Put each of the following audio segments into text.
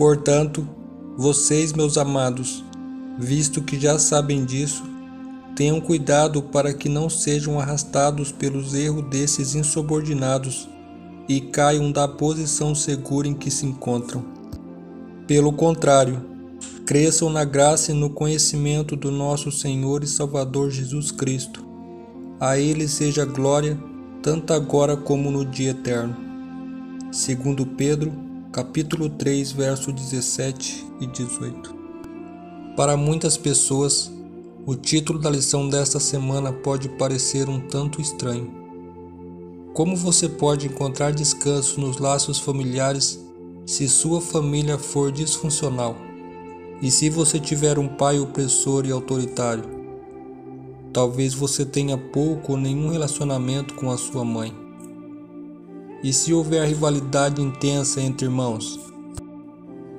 Portanto, vocês, meus amados, visto que já sabem disso, tenham cuidado para que não sejam arrastados pelos erros desses insubordinados e caiam da posição segura em que se encontram. Pelo contrário, cresçam na graça e no conhecimento do nosso Senhor e Salvador Jesus Cristo. A Ele seja glória, tanto agora como no dia eterno. 2 Pedro, capítulo 3, versos 17 e 18. Para muitas pessoas, o título da lição desta semana pode parecer um tanto estranho. Como você pode encontrar descanso nos laços familiares se sua família for disfuncional? E se você tiver um pai opressor e autoritário? Talvez você tenha pouco ou nenhum relacionamento com a sua mãe. E se houver rivalidade intensa entre irmãos?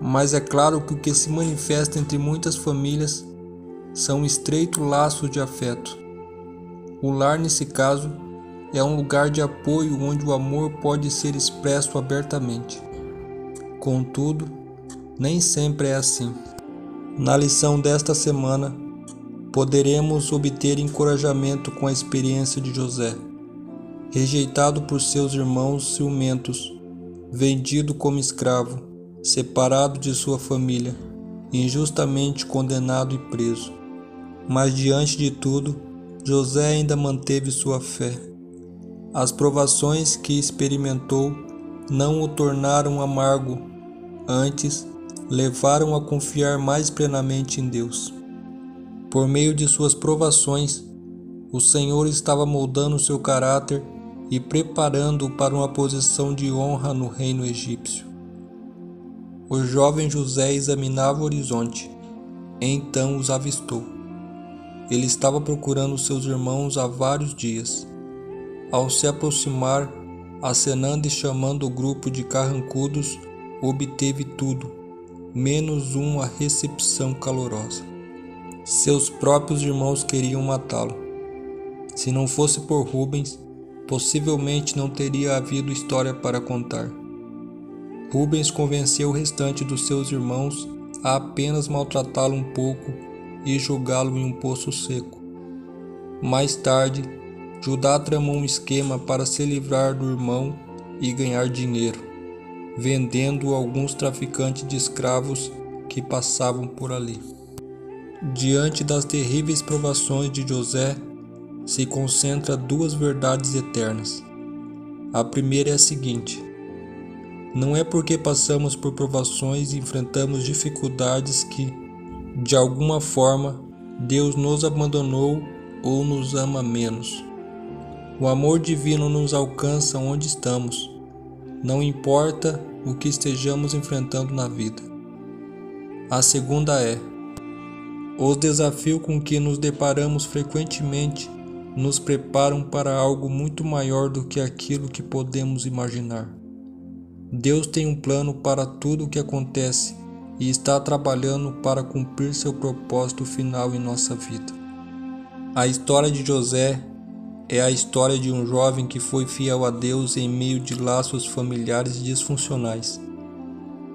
Mas é claro que o que se manifesta entre muitas famílias são estreitos laços de afeto. O lar, nesse caso, é um lugar de apoio onde o amor pode ser expresso abertamente. Contudo, nem sempre é assim. Na lição desta semana, poderemos obter encorajamento com a experiência de José, rejeitado por seus irmãos ciumentos, vendido como escravo, separado de sua família, injustamente condenado e preso. Mas diante de tudo, José ainda manteve sua fé. As provações que experimentou não o tornaram amargo, antes levaram a confiar mais plenamente em Deus. Por meio de suas provações, o Senhor estava moldando seu caráter e preparando-o para uma posição de honra no reino egípcio. O jovem José examinava o horizonte, então os avistou. Ele estava procurando seus irmãos há vários dias. Ao se aproximar, acenando e chamando o grupo de carrancudos, obteve tudo, menos uma recepção calorosa. Seus próprios irmãos queriam matá-lo. Se não fosse por Rubens, possivelmente não teria havido história para contar. Rubens convenceu o restante dos seus irmãos a apenas maltratá-lo um pouco e jogá-lo em um poço seco. Mais tarde, Judá tramou um esquema para se livrar do irmão e ganhar dinheiro, vendendo-o a alguns traficantes de escravos que passavam por ali. Diante das terríveis provações de José, se concentra duas verdades eternas. A primeira é a seguinte: não é porque passamos por provações e enfrentamos dificuldades que, de alguma forma, Deus nos abandonou ou nos ama menos. O amor divino nos alcança onde estamos, não importa o que estejamos enfrentando na vida. A segunda é: os desafios com que nos deparamos frequentemente nos preparam para algo muito maior do que aquilo que podemos imaginar. Deus tem um plano para tudo o que acontece e está trabalhando para cumprir seu propósito final em nossa vida. A história de José é a história de um jovem que foi fiel a Deus em meio de laços familiares disfuncionais.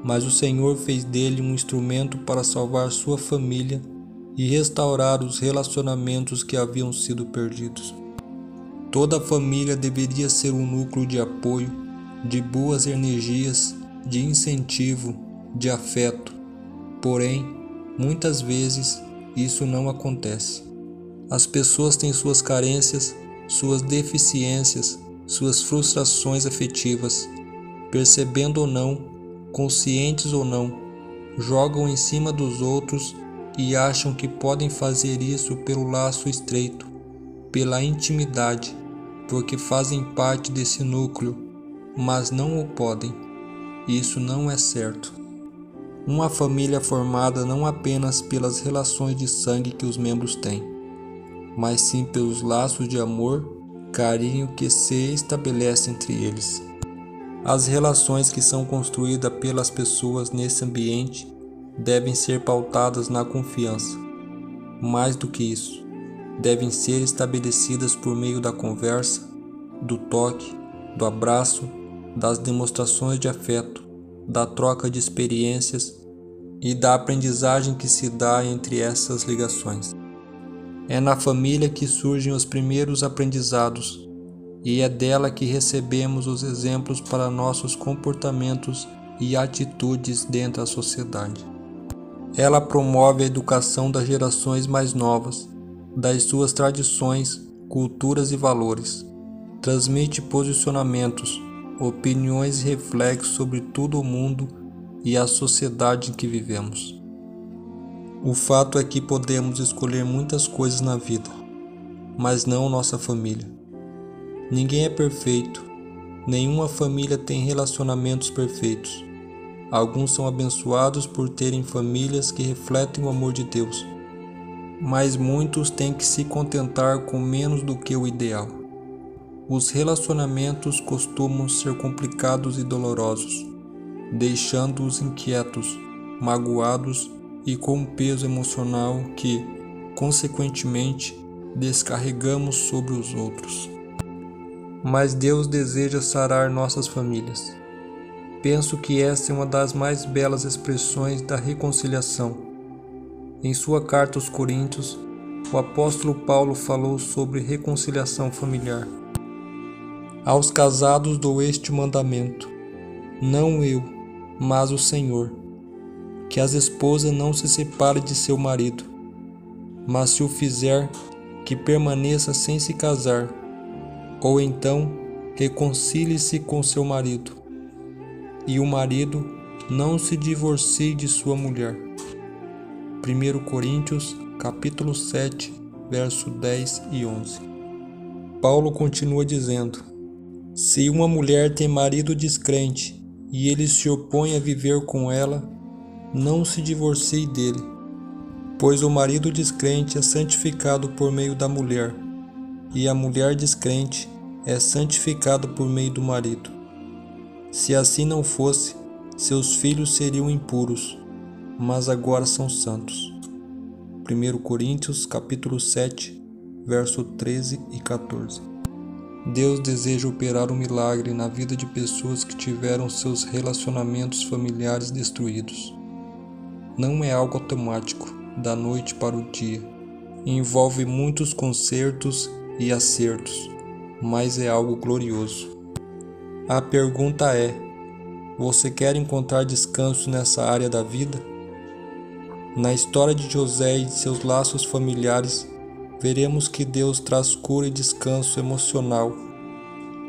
Mas o Senhor fez dele um instrumento para salvar sua família e restaurar os relacionamentos que haviam sido perdidos. Toda família deveria ser um núcleo de apoio, de boas energias, de incentivo, de afeto. Porém, muitas vezes isso não acontece. As pessoas têm suas carências, suas deficiências, suas frustrações afetivas. Percebendo ou não, conscientes ou não, jogam em cima dos outros e acham que podem fazer isso pelo laço estreito, pela intimidade, porque fazem parte desse núcleo, mas não o podem. Isso não é certo. Uma família é formada não apenas pelas relações de sangue que os membros têm, mas sim pelos laços de amor, carinho que se estabelece entre eles. As relações que são construídas pelas pessoas nesse ambiente devem ser pautadas na confiança. Mais do que isso, devem ser estabelecidas por meio da conversa, do toque, do abraço, das demonstrações de afeto, da troca de experiências e da aprendizagem que se dá entre essas ligações. É na família que surgem os primeiros aprendizados e é dela que recebemos os exemplos para nossos comportamentos e atitudes dentro da sociedade. Ela promove a educação das gerações mais novas, das suas tradições, culturas e valores. Transmite posicionamentos, opiniões e reflexos sobre todo o mundo e a sociedade em que vivemos. O fato é que podemos escolher muitas coisas na vida, mas não nossa família. Ninguém é perfeito, nenhuma família tem relacionamentos perfeitos. Alguns são abençoados por terem famílias que refletem o amor de Deus, mas muitos têm que se contentar com menos do que o ideal. Os relacionamentos costumam ser complicados e dolorosos, deixando-os inquietos, magoados e com um peso emocional que, consequentemente, descarregamos sobre os outros. Mas Deus deseja sarar nossas famílias. Penso que essa é uma das mais belas expressões da reconciliação. Em sua carta aos Coríntios, o apóstolo Paulo falou sobre reconciliação familiar. Aos casados dou este mandamento, não eu, mas o Senhor, que as esposas não se separem de seu marido, mas se o fizer, que permaneça sem se casar, ou então reconcilie-se com seu marido, e o marido não se divorcie de sua mulher. 1 Coríntios, capítulo 7, verso 10 e 11. Paulo continua dizendo: se uma mulher tem marido descrente e ele se opõe a viver com ela, não se divorcie dele, pois o marido descrente é santificado por meio da mulher, e a mulher descrente é santificada por meio do marido. Se assim não fosse, seus filhos seriam impuros, mas agora são santos. 1 Coríntios capítulo 7, verso 13 e 14. Deus deseja operar um milagre na vida de pessoas que tiveram seus relacionamentos familiares destruídos. Não é algo automático, da noite para o dia. Envolve muitos consertos e acertos, mas é algo glorioso. A pergunta é: você quer encontrar descanso nessa área da vida? Na história de José e de seus laços familiares, veremos que Deus traz cura e descanso emocional,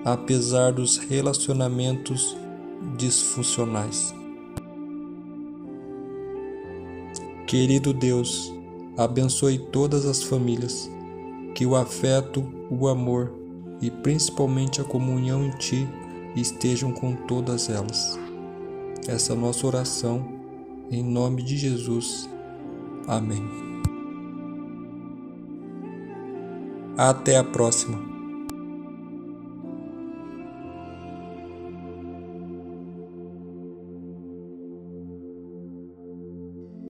apesar dos relacionamentos disfuncionais. Querido Deus, abençoe todas as famílias, que o afeto, o amor e principalmente a comunhão em Ti estejam com todas elas. Essa é a nossa oração, em nome de Jesus. Amém. Até a próxima.